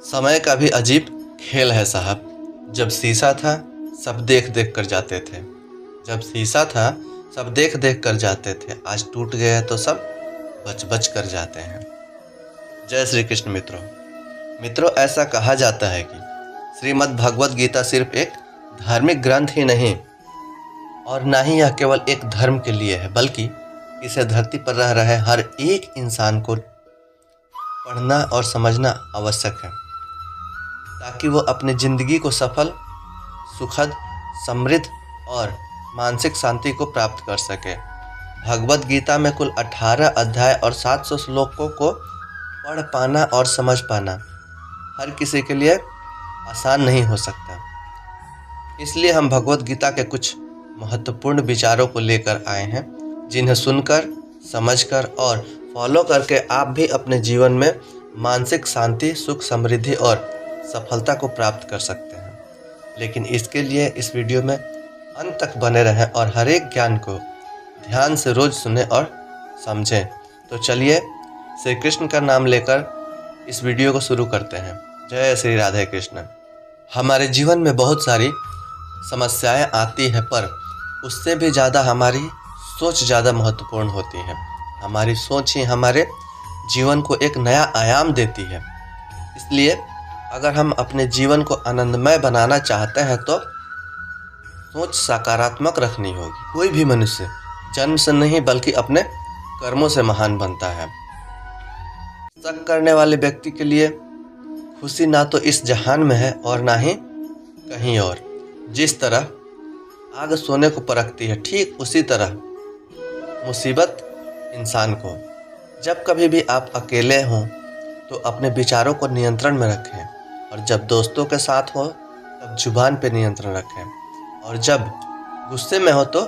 समय का भी अजीब खेल है साहब। जब शीशा था सब देख देख कर जाते थे। जब शीशा था सब देख देख कर जाते थे। आज टूट गया तो सब बच बच कर जाते हैं। जय श्री कृष्ण मित्रों। मित्रों, ऐसा कहा जाता है कि श्रीमद् भगवत गीता सिर्फ एक धार्मिक ग्रंथ ही नहीं और ना ही यह केवल एक धर्म के लिए है, बल्कि इसे धरती पर रह रहे हर एक इंसान को पढ़ना और समझना आवश्यक है, ताकि वो अपनी जिंदगी को सफल, सुखद, समृद्ध और मानसिक शांति को प्राप्त कर सके। भगवत गीता में कुल 18 अध्याय और 700 श्लोकों को पढ़ पाना और समझ पाना हर किसी के लिए आसान नहीं हो सकता। इसलिए हम भगवत गीता के कुछ महत्वपूर्ण विचारों को लेकर आए हैं, जिन्हें सुनकर, समझकर और फॉलो करके आप भी अपने जीवन में मानसिक शांति, सुख, समृद्धि और सफलता को प्राप्त कर सकते हैं। लेकिन इसके लिए इस वीडियो में अंत तक बने रहें और हर एक ज्ञान को ध्यान से रोज सुने और समझें। तो चलिए श्री कृष्ण का नाम लेकर इस वीडियो को शुरू करते हैं। जय श्री राधे कृष्ण। हमारे जीवन में बहुत सारी समस्याएं आती हैं, पर उससे भी ज़्यादा हमारी सोच ज़्यादा महत्वपूर्ण होती है। हमारी सोच ही हमारे जीवन को एक नया आयाम देती है। इसलिए अगर हम अपने जीवन को आनंदमय बनाना चाहते हैं तो सोच सकारात्मक रखनी होगी। कोई भी मनुष्य जन्म से नहीं बल्कि अपने कर्मों से महान बनता है। शक करने वाले व्यक्ति के लिए खुशी ना तो इस जहान में है और ना ही कहीं और। जिस तरह आग सोने को परखती है, ठीक उसी तरह मुसीबत इंसान को। जब कभी भी आप अकेले हों तो अपने विचारों को नियंत्रण में रखें, और जब दोस्तों के साथ हो तब जुबान पर नियंत्रण रखें, और जब गुस्से में हो तो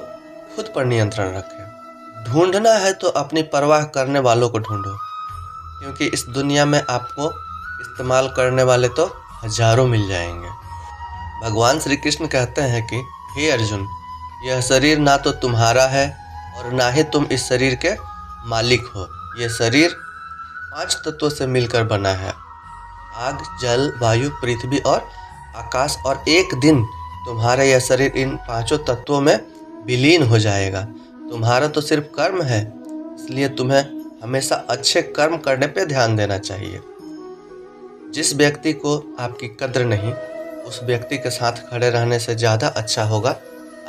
खुद पर नियंत्रण रखें। ढूंढना है तो अपनी परवाह करने वालों को ढूंढो, क्योंकि इस दुनिया में आपको इस्तेमाल करने वाले तो हजारों मिल जाएंगे। भगवान श्री कृष्ण कहते हैं कि हे अर्जुन, यह शरीर ना तो तुम्हारा है और ना ही तुम इस शरीर के मालिक हो। यह शरीर 5 तत्वों से मिलकर बना है, आग, जल, वायु, पृथ्वी और आकाश, और एक दिन तुम्हारा यह शरीर इन 5 तत्वों में विलीन हो जाएगा। तुम्हारा तो सिर्फ कर्म है, इसलिए तुम्हें हमेशा अच्छे कर्म करने पे ध्यान देना चाहिए। जिस व्यक्ति को आपकी कद्र नहीं, उस व्यक्ति के साथ खड़े रहने से ज़्यादा अच्छा होगा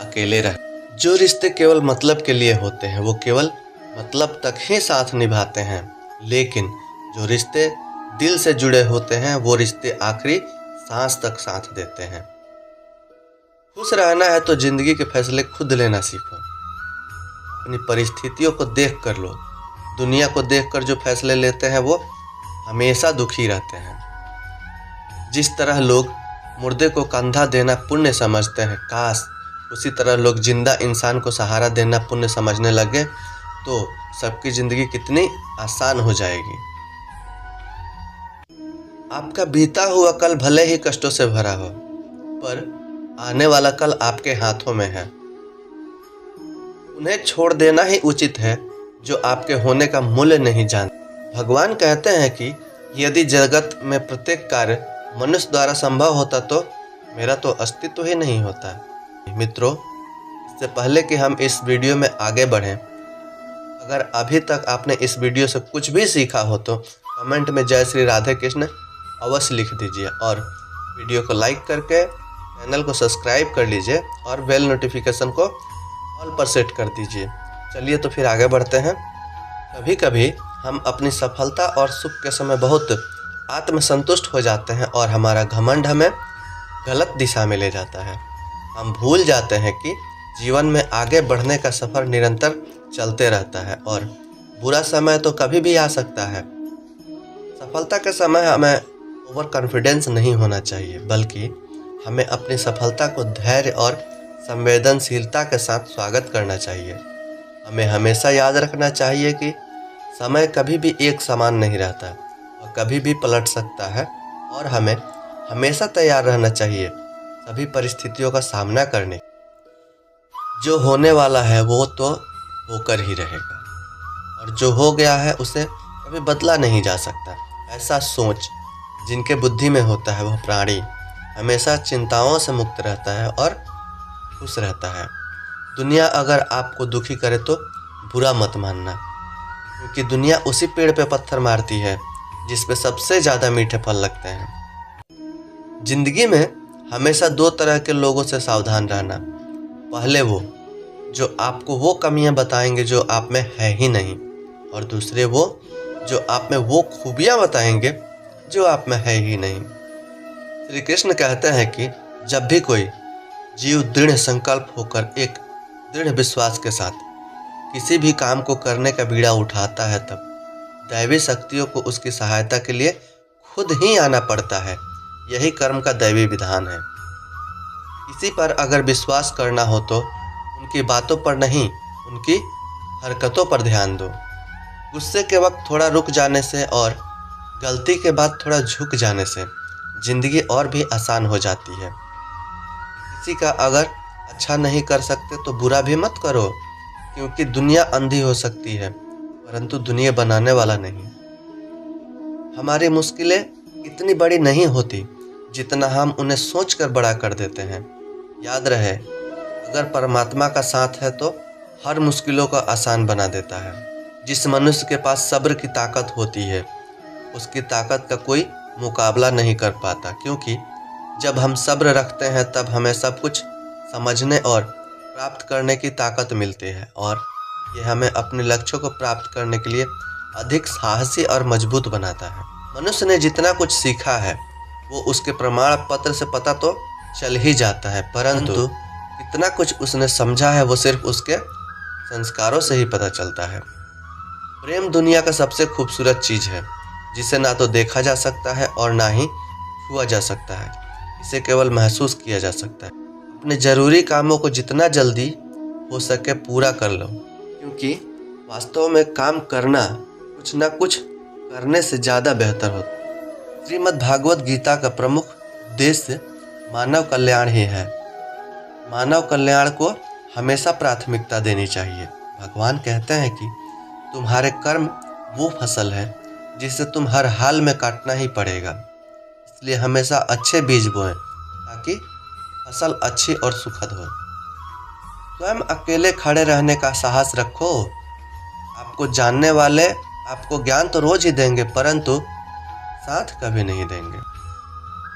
अकेले रह। जो रिश्ते केवल मतलब के लिए होते हैं वो केवल मतलब तक ही साथ निभाते हैं, लेकिन जो रिश्ते दिल से जुड़े होते हैं वो रिश्ते आखिरी सांस तक साथ देते हैं। खुश रहना है तो जिंदगी के फैसले खुद लेना सीखो। अपनी परिस्थितियों को देख कर लो। दुनिया को देखकर जो फैसले लेते हैं वो हमेशा दुखी रहते हैं। जिस तरह लोग मुर्दे को कंधा देना पुण्य समझते हैं, काश उसी तरह लोग जिंदा इंसान को सहारा देना पुण्य समझने लगे तो सबकी जिंदगी कितनी आसान हो जाएगी। आपका बीता हुआ कल भले ही कष्टों से भरा हो, पर आने वाला कल आपके हाथों में है। उन्हें छोड़ देना ही उचित है जो आपके होने का मूल्य नहीं जानते। भगवान कहते हैं कि यदि जगत में प्रत्येक कार्य मनुष्य द्वारा संभव होता तो मेरा तो अस्तित्व ही नहीं होता। मित्रों, इससे पहले कि हम इस वीडियो में आगे बढ़ें, अगर अभी तक आपने इस वीडियो से कुछ भी सीखा हो तो कमेंट में जय श्री राधे कृष्ण अवश्य लिख दीजिए, और वीडियो को लाइक करके चैनल को सब्सक्राइब कर लीजिए और बेल नोटिफिकेशन को ऑल पर सेट कर दीजिए। चलिए तो फिर आगे बढ़ते हैं। कभी कभी हम अपनी सफलता और सुख के समय बहुत आत्मसंतुष्ट हो जाते हैं और हमारा घमंड हमें गलत दिशा में ले जाता है। हम भूल जाते हैं कि जीवन में आगे बढ़ने का सफ़र निरंतर चलते रहता है और बुरा समय तो कभी भी आ सकता है। सफलता के समय हमें ओवर कॉन्फिडेंस नहीं होना चाहिए, बल्कि हमें अपनी सफलता को धैर्य और संवेदनशीलता के साथ स्वागत करना चाहिए। हमें हमेशा याद रखना चाहिए कि समय कभी भी एक समान नहीं रहता और कभी भी पलट सकता है, और हमें हमेशा तैयार रहना चाहिए सभी परिस्थितियों का सामना करने। जो होने वाला है वो तो होकर ही रहेगा, और जो हो गया है उसे कभी बदला नहीं जा सकता। ऐसा सोच जिनके बुद्धि में होता है वह प्राणी हमेशा चिंताओं से मुक्त रहता है और खुश रहता है। दुनिया अगर आपको दुखी करे तो बुरा मत मानना, क्योंकि दुनिया उसी पेड़ पे पत्थर मारती है जिस पे सबसे ज़्यादा मीठे फल लगते हैं। जिंदगी में हमेशा दो तरह के लोगों से सावधान रहना। पहले वो जो आपको वो कमियां बताएंगे जो आप में है ही नहीं, और दूसरे वो जो आप में वो खूबियां बताएंगे जो आप में है ही नहीं। श्री कृष्ण कहते हैं कि जब भी कोई जीव दृढ़ संकल्प होकर एक दृढ़ विश्वास के साथ किसी भी काम को करने का बीड़ा उठाता है, तब दैवी शक्तियों को उसकी सहायता के लिए खुद ही आना पड़ता है। यही कर्म का दैवी विधान है। किसी पर अगर विश्वास करना हो तो उनकी बातों पर नहीं, उनकी हरकतों पर ध्यान दो। गुस्से के वक्त थोड़ा रुक जाने से और गलती के बाद थोड़ा झुक जाने से जिंदगी और भी आसान हो जाती है। किसी का अगर अच्छा नहीं कर सकते तो बुरा भी मत करो, क्योंकि दुनिया अंधी हो सकती है परंतु दुनिया बनाने वाला नहीं। हमारी मुश्किलें इतनी बड़ी नहीं होती जितना हम उन्हें सोचकर बड़ा कर देते हैं। याद रहे, अगर परमात्मा का साथ है तो हर मुश्किलों को आसान बना देता है। जिस मनुष्य के पास सब्र की ताकत होती है उसकी ताकत का कोई मुकाबला नहीं कर पाता, क्योंकि जब हम सब्र रखते हैं तब हमें सब कुछ समझने और प्राप्त करने की ताकत मिलती है, और ये हमें अपने लक्ष्यों को प्राप्त करने के लिए अधिक साहसी और मजबूत बनाता है। मनुष्य ने जितना कुछ सीखा है वो उसके प्रमाण पत्र से पता तो चल ही जाता है, परंतु कितना कुछ उसने समझा है वो सिर्फ उसके संस्कारों से ही पता चलता है। प्रेम दुनिया का सबसे खूबसूरत चीज़ है, जिसे ना तो देखा जा सकता है और ना ही छुआ जा सकता है। इसे केवल महसूस किया जा सकता है। अपने ज़रूरी कामों को जितना जल्दी हो सके पूरा कर लो, क्योंकि वास्तव में काम करना कुछ ना कुछ करने से ज़्यादा बेहतर होता है। श्रीमद् भागवत गीता का प्रमुख उद्देश्य मानव कल्याण ही है। मानव कल्याण को हमेशा प्राथमिकता देनी चाहिए। भगवान कहते हैं कि तुम्हारे कर्म वो फसल है जिसे तुम हर हाल में काटना ही पड़ेगा, इसलिए हमेशा अच्छे बीज बोएं ताकि फसल अच्छी और सुखद हो। स्वयं अकेले खड़े रहने का साहस रखो। आपको जानने वाले आपको ज्ञान तो रोज ही देंगे, परंतु साथ कभी नहीं देंगे।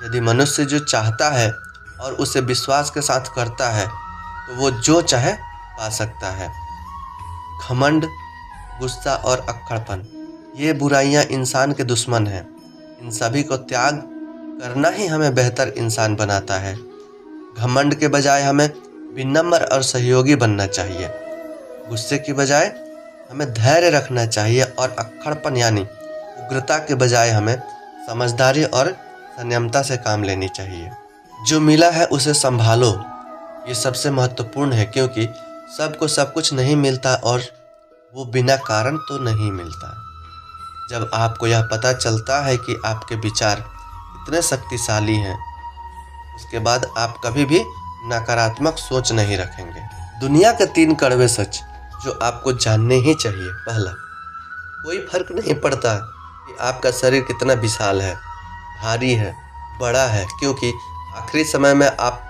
यदि मनुष्य जो चाहता है और उसे विश्वास के साथ करता है तो वो जो चाहे पा सकता है। घमंड, गुस्सा और अक्खड़पन, ये बुराइयां इंसान के दुश्मन हैं। इन सभी को त्याग करना ही हमें बेहतर इंसान बनाता है। घमंड के बजाय हमें विनम्र और सहयोगी बनना चाहिए। गुस्से की बजाय हमें धैर्य रखना चाहिए, और अक्खड़पन यानी उग्रता के बजाय हमें समझदारी और संयमता से काम लेनी चाहिए। जो मिला है उसे संभालो, ये सबसे महत्वपूर्ण है, क्योंकि सबको सब कुछ नहीं मिलता और वो बिना कारण तो नहीं मिलता। जब आपको यह पता चलता है कि आपके विचार इतने शक्तिशाली हैं, उसके बाद आप कभी भी नकारात्मक सोच नहीं रखेंगे। दुनिया के 3 कड़वे सच जो आपको जानने ही चाहिए। पहला, कोई फर्क नहीं पड़ता कि आपका शरीर कितना विशाल है, भारी है, बड़ा है, क्योंकि आखिरी समय में आप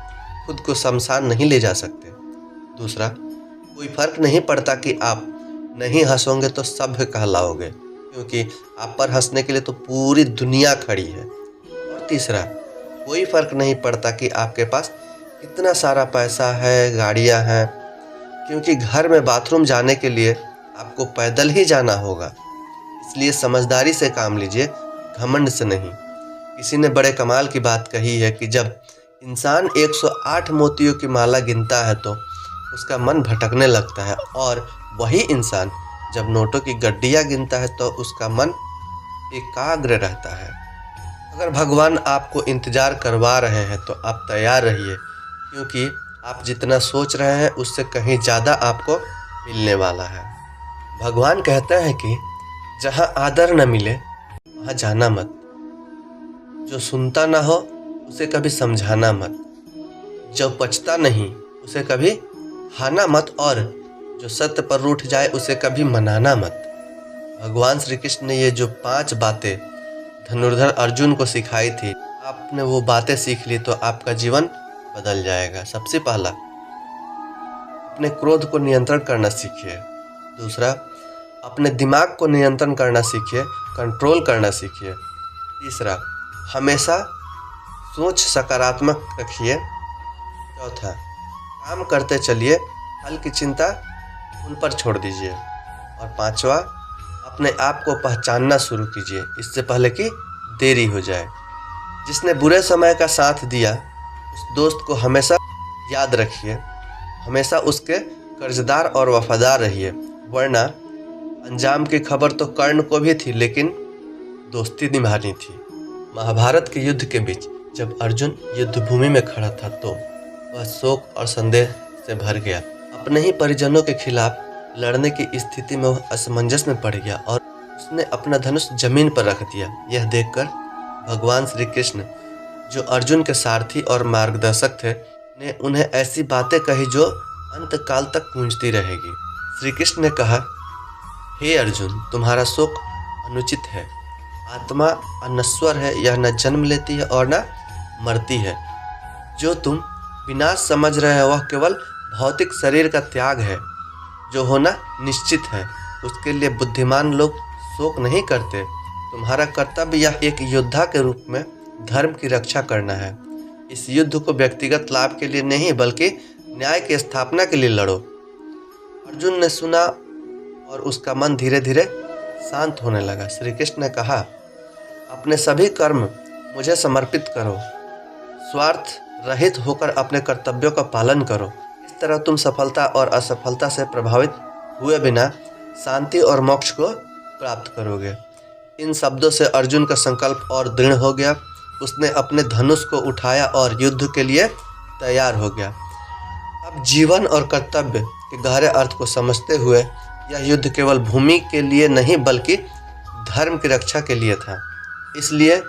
खुद को शमशान नहीं ले जा सकते। दूसरा, कोई फर्क नहीं पड़ता कि आप नहीं हंसोगे तो सभ्य कहलाओगे, क्योंकि आप पर हंसने के लिए तो पूरी दुनिया खड़ी है। और तीसरा, कोई फर्क नहीं पड़ता कि आपके पास कितना सारा पैसा है, गाड़ियां हैं, क्योंकि घर में बाथरूम जाने के लिए आपको पैदल ही जाना होगा। इसलिए समझदारी से काम लीजिए, घमंड से नहीं। किसी ने बड़े कमाल की बात कही है कि जब इंसान 108 मोतियों की माला गिनता है तो उसका मन भटकने लगता है, और वही इंसान जब नोटों की गड्डियाँ गिनता है तो उसका मन एकाग्र रहता है। अगर भगवान आपको इंतजार करवा रहे हैं तो आप तैयार रहिए, क्योंकि आप जितना सोच रहे हैं उससे कहीं ज़्यादा आपको मिलने वाला है। भगवान कहते हैं कि जहाँ आदर न मिले वहाँ जाना मत, जो सुनता ना हो उसे कभी समझाना मत, जो पचता नहीं उसे कभी खाना मत, और जो सत्य पर रूठ जाए उसे कभी मनाना मत। भगवान श्री कृष्ण ने ये जो 5 बातें धनुर्धर अर्जुन को सिखाई थी। आपने वो बातें सीख ली तो आपका जीवन बदल जाएगा। सबसे पहला, अपने क्रोध को नियंत्रण करना सीखिए। दूसरा, अपने दिमाग को नियंत्रण करना सीखिए, कंट्रोल करना सीखिए। तीसरा, हमेशा सोच सकारात्मक रखिए। चौथा, काम करते चलिए, फल की चिंता उन पर छोड़ दीजिए। और पांचवा, अपने आप को पहचानना शुरू कीजिए इससे पहले कि देरी हो जाए। जिसने बुरे समय का साथ दिया उस दोस्त को हमेशा याद रखिए, हमेशा उसके कर्जदार और वफादार रहिए, वरना अंजाम की खबर तो कर्ण को भी थी लेकिन दोस्ती निभानी थी। महाभारत के युद्ध के बीच जब अर्जुन युद्ध भूमि में खड़ा था तो वह शोक और संदेह से भर गया। अपने ही परिजनों के खिलाफ लड़ने की स्थिति में वह असमंजस में पड़ गया और उसने अपना धनुष जमीन पर रख दिया। यह देखकर भगवान श्री कृष्ण, जो अर्जुन के सारथी और मार्गदर्शक थे, ने उन्हें ऐसी बातें कही जो अंत काल तक गूंजती रहेगी। श्री कृष्ण ने कहा, हे अर्जुन, तुम्हारा शोक अनुचित है। आत्मा अनश्वर है, यह न जन्म लेती है और न मरती है। जो तुम विनाश समझ रहे हो वह केवल भौतिक शरीर का त्याग है, जो होना निश्चित है। उसके लिए बुद्धिमान लोग शोक नहीं करते। तुम्हारा कर्तव्य यह एक योद्धा के रूप में धर्म की रक्षा करना है। इस युद्ध को व्यक्तिगत लाभ के लिए नहीं बल्कि न्याय की स्थापना के लिए लड़ो। अर्जुन ने सुना और उसका मन धीरे धीरे शांत होने लगा। श्री कृष्ण ने कहा, अपने सभी कर्म मुझे समर्पित करो, स्वार्थ रहित होकर अपने कर्तव्यों का पालन करो। इस तरह तुम सफलता और असफलता से प्रभावित हुए बिना शांति और मोक्ष को प्राप्त करोगे। इन शब्दों से अर्जुन का संकल्प और दृढ़ हो गया। उसने अपने धनुष को उठाया और युद्ध के लिए तैयार हो गया। अब जीवन और कर्तव्य के गहरे अर्थ को समझते हुए यह युद्ध केवल भूमि के लिए नहीं बल्कि धर्म की रक्षा के लिए था। इसलिए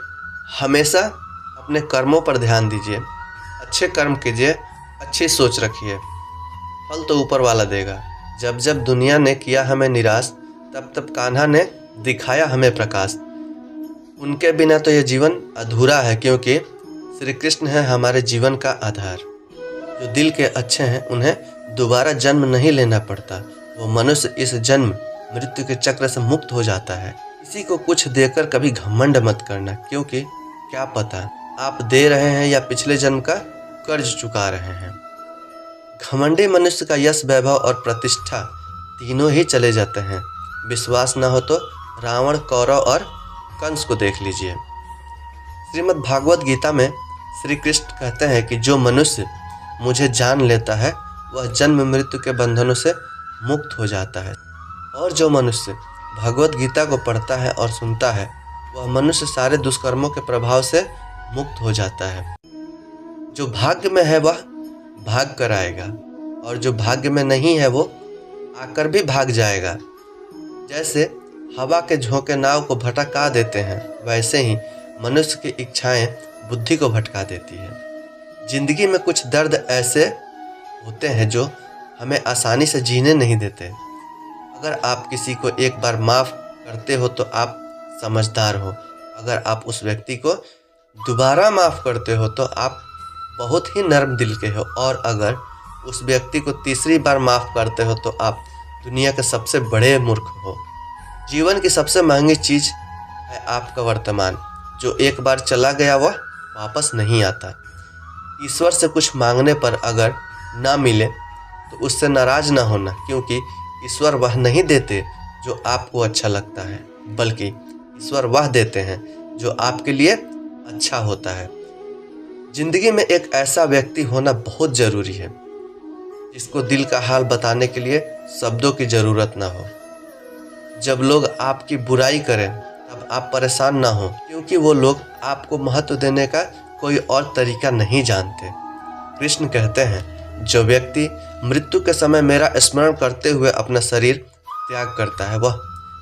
हमेशा अपने कर्मों पर ध्यान दीजिए, अच्छे कर्म कीजिए, अच्छी सोच रखिए, फल तो ऊपर वाला देगा। जब जब दुनिया ने किया हमें निराश, तब तब कान्हा ने दिखाया हमें प्रकाश। उनके बिना तो यह जीवन अधूरा है, क्योंकि श्री कृष्ण है हमारे जीवन का आधार। जो दिल के अच्छे हैं उन्हें दोबारा जन्म नहीं लेना पड़ता। वो मनुष्य इस जन्म मृत्यु के चक्र से मुक्त हो जाता है। किसी को कुछ देकर कभी घमंड मत करना, क्योंकि क्या पता आप दे रहे हैं या पिछले जन्म का कर्ज चुका रहे हैं। घमंडी मनुष्य का यश, वैभव और प्रतिष्ठा तीनों ही चले जाते हैं। विश्वास न हो तो रावण, कौरव और कंस को देख लीजिए। श्रीमद् भागवत गीता में श्री कृष्ण कहते हैं कि जो मनुष्य मुझे जान लेता है वह जन्म मृत्यु के बंधनों से मुक्त हो जाता है, और जो मनुष्य भगवत गीता को पढ़ता है और सुनता है वह मनुष्य सारे दुष्कर्मों के प्रभाव से मुक्त हो जाता है। जो भाग्य में है वह भाग कर आएगा, और जो भाग्य में नहीं है वो आकर भी भाग जाएगा। जैसे हवा के झोंके नाव को भटका देते हैं, वैसे ही मनुष्य की इच्छाएं बुद्धि को भटका देती है। जिंदगी में कुछ दर्द ऐसे होते हैं जो हमें आसानी से जीने नहीं देते। अगर आप किसी को एक बार माफ़ करते हो तो आप समझदार हो। अगर आप उस व्यक्ति को दोबारा माफ़ करते हो तो आप बहुत ही नर्म दिल के हो, और अगर उस व्यक्ति को तीसरी बार माफ़ करते हो तो आप दुनिया के सबसे बड़े मूर्ख हो। जीवन की सबसे महंगी चीज़ है आपका वर्तमान। जो एक बार चला गया वह वापस नहीं आता। ईश्वर से कुछ मांगने पर अगर ना मिले तो उससे नाराज़ ना होना, क्योंकि ईश्वर वह नहीं देते जो आपको अच्छा लगता है, बल्कि ईश्वर वह देते हैं जो आपके लिए अच्छा होता है। जिंदगी में एक ऐसा व्यक्ति होना बहुत ज़रूरी है जिसको दिल का हाल बताने के लिए शब्दों की ज़रूरत ना हो। जब लोग आपकी बुराई करें तब आप परेशान ना हो, क्योंकि वो लोग आपको महत्व देने का कोई और तरीका नहीं जानते। कृष्ण कहते हैं, जो व्यक्ति मृत्यु के समय मेरा स्मरण करते हुए अपना शरीर त्याग करता है वह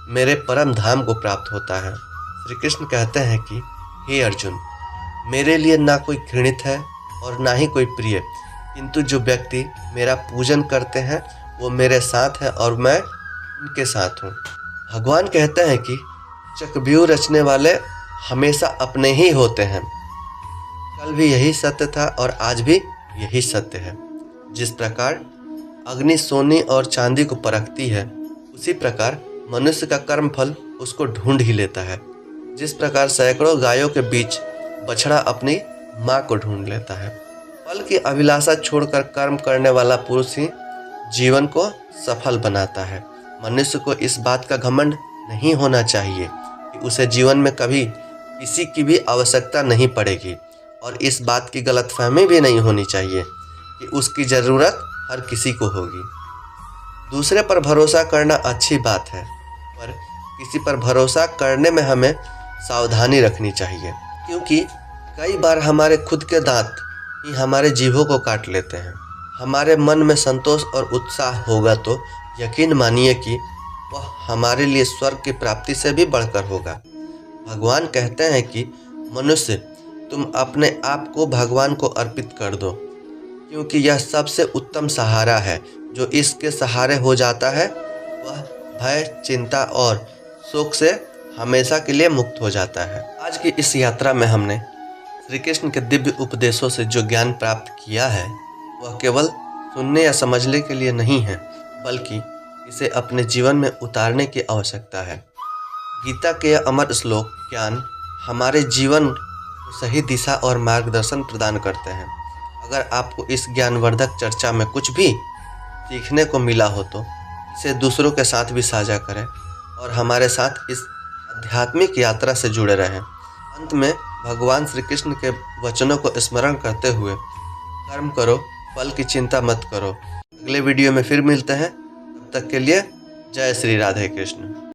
मेरे परम धाम को प्राप्त होता है। श्री कृष्ण कहते हैं कि हे अर्जुन, मेरे लिए ना कोई घृणित है और ना ही कोई प्रिय, किंतु जो व्यक्ति मेरा पूजन करते हैं वो मेरे साथ है और मैं उनके साथ हूँ। भगवान कहते हैं कि चक्रव्यूह रचने वाले हमेशा अपने ही होते हैं। कल भी यही सत्य था और आज भी यही सत्य है। जिस प्रकार अग्नि सोने और चांदी को परखती है, उसी प्रकार मनुष्य का कर्म फल उसको ढूंढ ही लेता है। जिस प्रकार सैकड़ों गायों के बीच बछड़ा अपनी माँ को ढूंढ लेता है। फल की अभिलाषा छोड़कर कर्म करने वाला पुरुष ही जीवन को सफल बनाता है। मनुष्य को इस बात का घमंड नहीं होना चाहिए कि उसे जीवन में कभी किसी की भी आवश्यकता नहीं पड़ेगी, और इस बात की गलतफहमी भी नहीं होनी चाहिए कि उसकी ज़रूरत हर किसी को होगी। दूसरे पर भरोसा करना अच्छी बात है, पर किसी पर भरोसा करने में हमें सावधानी रखनी चाहिए, क्योंकि कई बार हमारे खुद के दांत ही हमारे जीभों को काट लेते हैं। हमारे मन में संतोष और उत्साह होगा तो यकीन मानिए कि वह हमारे लिए स्वर्ग की प्राप्ति से भी बढ़कर होगा। भगवान कहते हैं कि मनुष्य, तुम अपने आप को भगवान को अर्पित कर दो, क्योंकि यह सबसे उत्तम सहारा है। जो इसके सहारे हो जाता है वह भय, चिंता और शोक से हमेशा के लिए मुक्त हो जाता है। आज की इस यात्रा में हमने श्री कृष्ण के दिव्य उपदेशों से जो ज्ञान प्राप्त किया है, वह केवल सुनने या समझने के लिए नहीं है, बल्कि इसे अपने जीवन में उतारने की आवश्यकता है। गीता के अमर श्लोक ज्ञान हमारे जीवन को सही दिशा और मार्गदर्शन प्रदान करते हैं। अगर आपको इस ज्ञानवर्धक चर्चा में कुछ भी सीखने को मिला हो तो इसे दूसरों के साथ भी साझा करें और हमारे साथ इस आध्यात्मिक यात्रा से जुड़े रहें। अंत में भगवान श्री कृष्ण के वचनों को स्मरण करते हुए कर्म करो, फल की चिंता मत करो। अगले वीडियो में फिर मिलते हैं, तब तक के लिए जय श्री राधे कृष्ण।